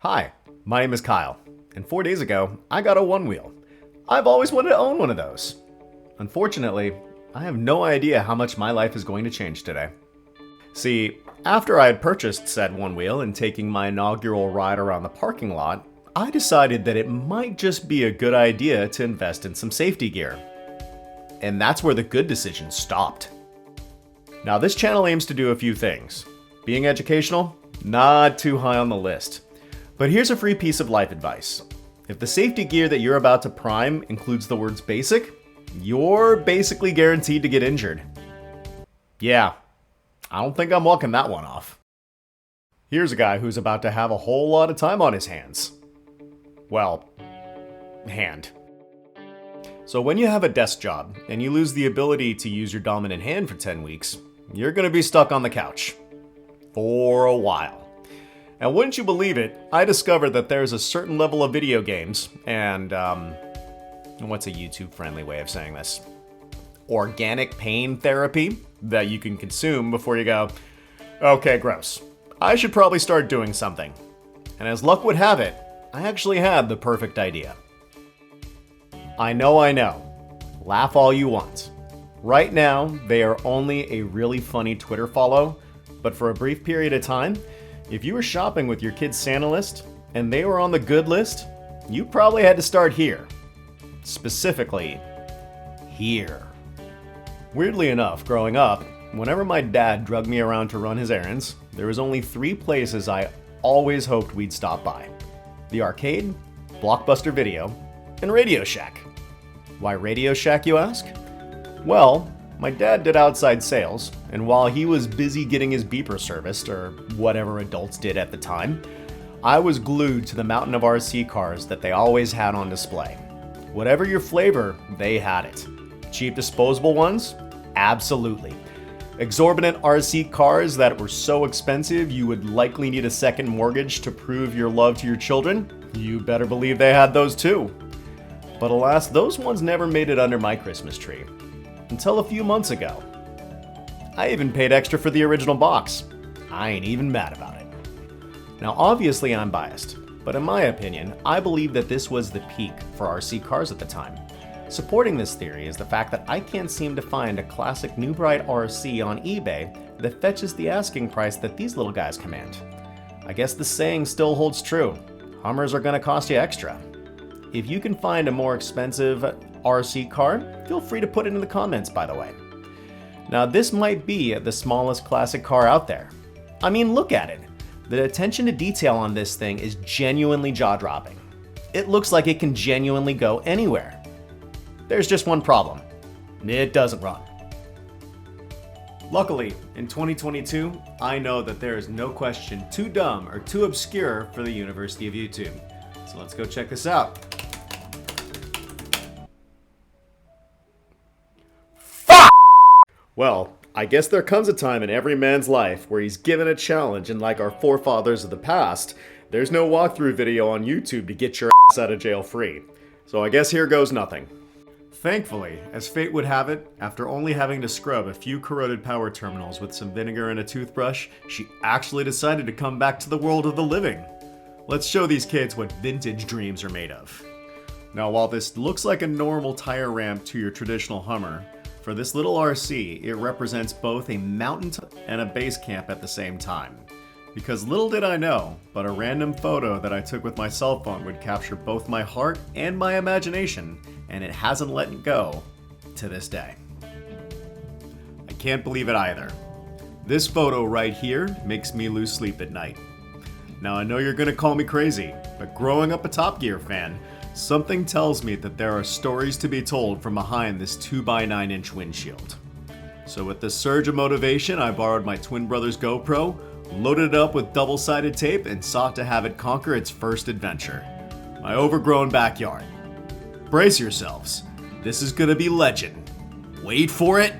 Hi, my name is Kyle, and 4 days ago, I got a one wheel. I've always wanted to own one of those. Unfortunately, I have no idea how much my life is going to change today. See, after I had purchased said one wheel and taking my inaugural ride around the parking lot, I decided that it might just be a good idea to invest in some safety gear. And that's where the good decision stopped. Now, this channel aims to do a few things. Being educational? Not too high on the list. But here's a free piece of life advice. If the safety gear that you're about to prime includes the words basic, you're basically guaranteed to get injured. Yeah, I don't think I'm walking that one off. Here's a guy who's about to have a whole lot of time on his hands. Well, hand. So when you have a desk job and you lose the ability to use your dominant hand for 10 weeks, you're going to be stuck on the couch. For a while. And wouldn't you believe it, I discovered that there's a certain level of video games and, what's a YouTube-friendly way of saying this? Organic pain therapy that you can consume before you go, okay, gross. I should probably start doing something. And as luck would have it, I actually had the perfect idea. I know. Laugh all you want. Right now, they are only a really funny Twitter follow, but for a brief period of time, if you were shopping with your kid's Santa list and they were on the good list, you probably had to start here. Specifically, here. Weirdly enough, growing up, whenever my dad drugged me around to run his errands, there was only 3 places I always hoped we'd stop by. The arcade, Blockbuster Video, and Radio Shack. Why Radio Shack, you ask? Well, my dad did outside sales, and while he was busy getting his beeper serviced, or whatever adults did at the time, I was glued to the mountain of RC cars that they always had on display. Whatever your flavor, they had it. Cheap disposable ones? Absolutely. Exorbitant RC cars that were so expensive you would likely need a second mortgage to prove your love to your children? You better believe they had those too. But alas, those ones never made it under my Christmas tree. Until a few months ago. I even paid extra for the original box. I ain't even mad about it. Now obviously I'm biased, but in my opinion, I believe that this was the peak for RC cars at the time. Supporting this theory is the fact that I can't seem to find a classic New Bride RC on eBay that fetches the asking price that these little guys command. I guess the saying still holds true. Hummers are gonna cost you extra. If you can find a more expensive RC car, feel free to put it in the comments, by the way. Now this might be the smallest classic car out there. I mean, look at it. The attention to detail on this thing is genuinely jaw-dropping. It looks like it can genuinely go anywhere. There's just one problem. It doesn't run. Luckily, in 2022, I know that there is no question too dumb or too obscure for the University of YouTube. So let's go check this out. Well, I guess there comes a time in every man's life where he's given a challenge, and like our forefathers of the past, there's no walkthrough video on YouTube to get your ass out of jail free. So I guess here goes nothing. Thankfully, as fate would have it, after only having to scrub a few corroded power terminals with some vinegar and a toothbrush, she actually decided to come back to the world of the living. Let's show these kids what vintage dreams are made of. Now, while this looks like a normal tire ramp to your traditional Hummer, for this little RC, it represents both a mountaintop and a base camp at the same time. Because little did I know, but a random photo that I took with my cell phone would capture both my heart and my imagination, and it hasn't let go to this day. I can't believe it either. This photo right here makes me lose sleep at night. Now I know you're gonna call me crazy, but growing up a Top Gear fan, something tells me that there are stories to be told from behind this 2x9-inch windshield. So with this surge of motivation, I borrowed my twin brother's GoPro, loaded it up with double-sided tape, and sought to have it conquer its first adventure. My overgrown backyard. Brace yourselves. This is gonna be legend. Wait for it.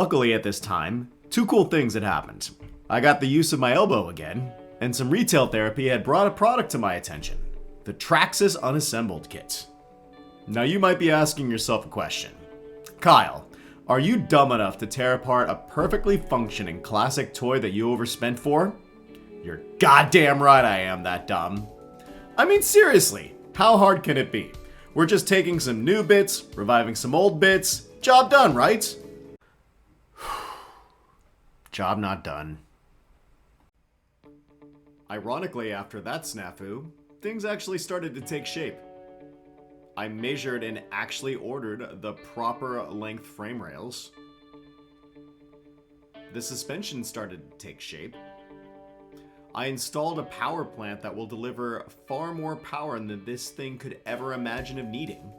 Luckily at this time, two cool things had happened. I got the use of my elbow again, and some retail therapy had brought a product to my attention. The Traxxas Unassembled Kit. Now you might be asking yourself a question. Kyle, are you dumb enough to tear apart a perfectly functioning classic toy that you overspent for? You're goddamn right I am that dumb. I mean seriously, how hard can it be? We're just taking some new bits, reviving some old bits, job done, right? Job not done. Ironically, after that snafu, things actually started to take shape. I measured and actually ordered the proper length frame rails. The suspension started to take shape. I installed a power plant that will deliver far more power than this thing could ever imagine of needing.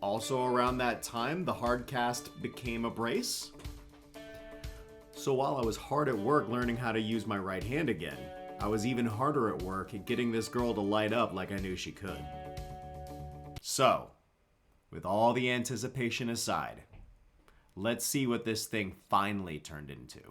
Also around that time, the hardcast became a brace. So while I was hard at work learning how to use my right hand again, I was even harder at work at getting this girl to light up like I knew she could. So, with all the anticipation aside, let's see what this thing finally turned into.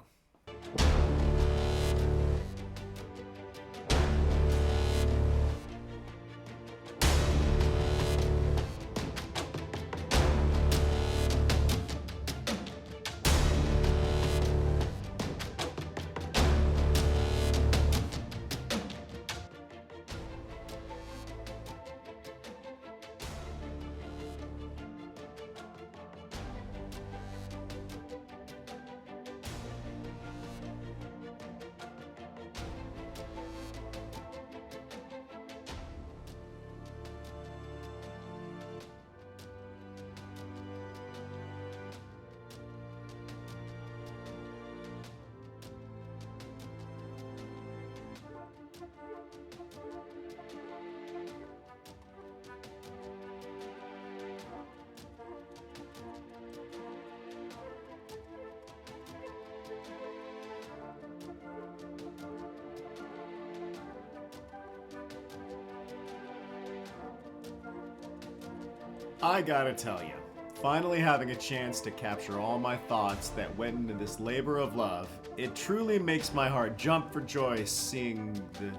I gotta tell you, finally having a chance to capture all my thoughts that went into this labor of love, it truly makes my heart jump for joy seeing the...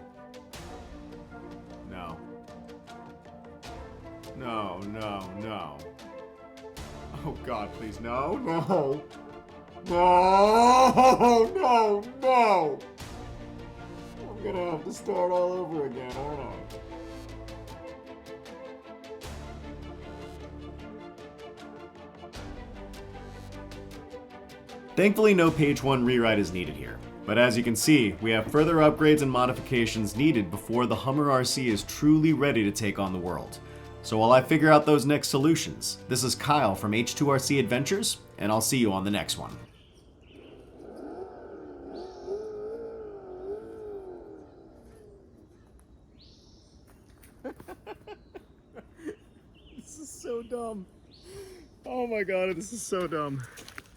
No. No, no, no. Oh God, please, no, no. No, no, no. I'm gonna have to start all over again, aren't I? Thankfully, no page 1 rewrite is needed here, but as you can see, we have further upgrades and modifications needed before the Hummer RC is truly ready to take on the world. So while I figure out those next solutions, this is Kyle from H2RCAdventures, and I'll see you on the next one. This is so dumb. Oh my God, this is so dumb.